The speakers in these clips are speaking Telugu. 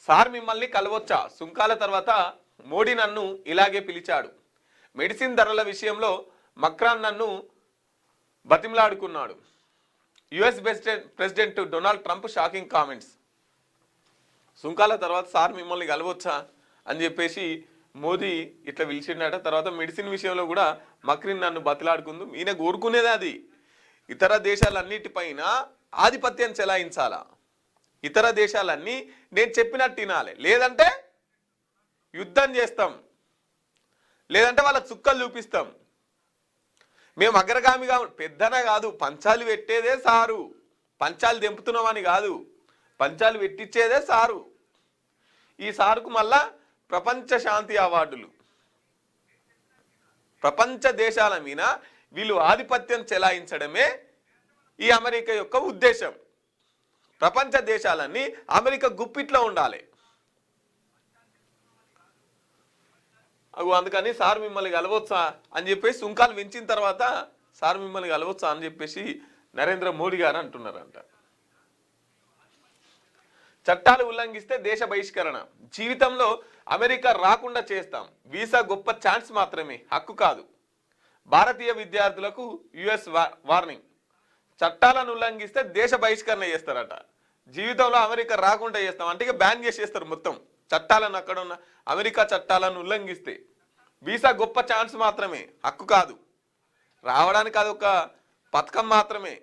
సార్ మిమ్మల్ని కలవచ్చా? సుంకాల తర్వాత మోడీ నన్ను ఇలాగే పిలిచాడు. మెడిసిన్ ధరల విషయంలో మక్రాన్ నన్ను బతిమలాడుకున్నాడు. US president Donald Trump shocking comments. సుంకాల తర్వాత సార్ మిమ్మల్ని కలవచ్చా అని చెప్పేసి మోదీ ఇట్లా పిలిచిండట. తర్వాత మెడిసిన్ విషయంలో కూడా మక్రిన్ నన్ను బతిలాడుకుందు. ఈయన కోరుకునేది అది ఇతర దేశాలన్నిటిపైన ఆధిపత్యం చెలాయించాలా. ఇతర దేశాలన్నీ నేను చెప్పినట్టు తినాలి, లేదంటే యుద్ధం చేస్తాం, లేదంటే వాళ్ళకి చుక్కలు చూపిస్తాం. మేము అగ్రగామిగా పెద్దన కాదు, పంచాలు పెట్టేదే సారు. పంచాలు తెంపుతున్నామని కాదు, పంచాలు పెట్టించేదే సారు. ఈ సారుకు మళ్ళా ప్రపంచ శాంతి అవార్డులు. ప్రపంచ దేశాల మీద వీళ్ళు ఆధిపత్యం చెలాయించడమే ఈ అమెరికా యొక్క ఉద్దేశం. ప్రపంచ దేశాలన్నీ అమెరికా గుప్పిట్లో ఉండాలి. అందుకని సార్ మిమ్మల్ని కలవచ్చా అని చెప్పేసి సుంకాలు పెంచిన తర్వాత సార్ మిమ్మల్ని కలవచ్చా అని చెప్పేసి నరేంద్ర మోడీ గారు అంటున్నారంట. చట్టాలు ఉల్లంఘిస్తే దేశ బహిష్కరణ. జీవితంలో అమెరికా రాకుండా చేస్తాం. వీసా గొప్ప ఛాన్స్ మాత్రమే, హక్కు కాదు. భారతీయ విద్యార్థులకు యుఎస్ వార్నింగ్. చట్టాలను ఉల్లంఘిస్తే దేశ బహిష్కరణ చేస్తారట. జీవితంలో అమెరికా రాకుండా చేస్తాం అంటే ఇక బ్యాన్ చేసేస్తారు మొత్తం చట్టాలను. అక్కడ ఉన్న అమెరికా చట్టాలను ఉల్లంఘిస్తే వీసా గొప్ప ఛాన్స్ మాత్రమే, హక్కు కాదు. రావడానికి అదొక పథకం మాత్రమే,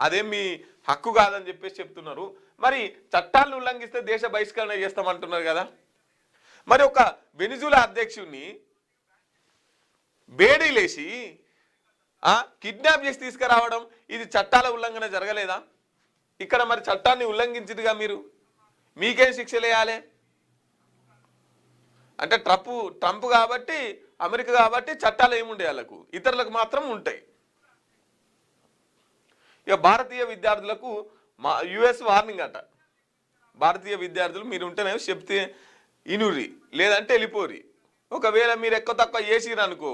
అదేం మీ హక్కు కాదని చెప్పేసి చెప్తున్నారు. మరి చట్టాలను ఉల్లంఘిస్తే దేశ బహిష్కరణ చేస్తామంటున్నారు కదా. మరి ఒక వెనిజులా అధ్యక్షుడిని బేడీలేసి కిడ్నాప్ చేసి తీసుకురావడం ఇది చట్టాల ఉల్లంఘన జరగలేదా? ఇక్కడ మరి చట్టాన్ని ఉల్లంఘించిందిగా మీరు, మీకేం శిక్షలు వేయాలి అంటే? ట్రంప్ కాబట్టి, అమెరికా కాబట్టి చట్టాలు ఏముండే వాళ్ళకు, ఇతరులకు మాత్రం ఉంటాయి. ఇక భారతీయ విద్యార్థులకు యుఎస్ వార్నింగ్ అట. భారతీయ విద్యార్థులు మీరు ఉంటేనే చెప్తే ఇనురి, లేదంటే వెళ్ళిపోరి. ఒకవేళ మీరు ఎక్కువ తక్కువ చేసిరు అనుకో,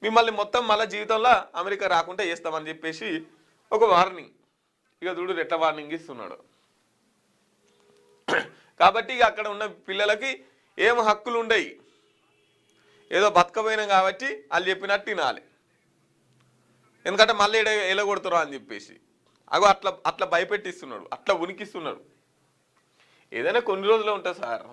మిమ్మల్ని మొత్తం మళ్ళీ జీవితంలో అమెరికా రాకుండా చేస్తామని చెప్పేసి ఒక వార్నింగ్. ఇక చూడు ఎట్లా వార్నింగ్ ఇస్తున్నాడు. కాబట్టి ఇక అక్కడ ఉన్న పిల్లలకి ఏం హక్కులు ఉండయి, ఏదో బతకపోయినాం కాబట్టి వాళ్ళు చెప్పినట్టు తినాలి. ఎందుకంటే మళ్ళీ ఎలగొడతారు అని చెప్పేసి అట్లా భయపెట్టిస్తున్నాడు, అట్లా ఉనికిస్తున్నాడు. ఏదైనా కొన్ని రోజులు ఉంటుంది సార్.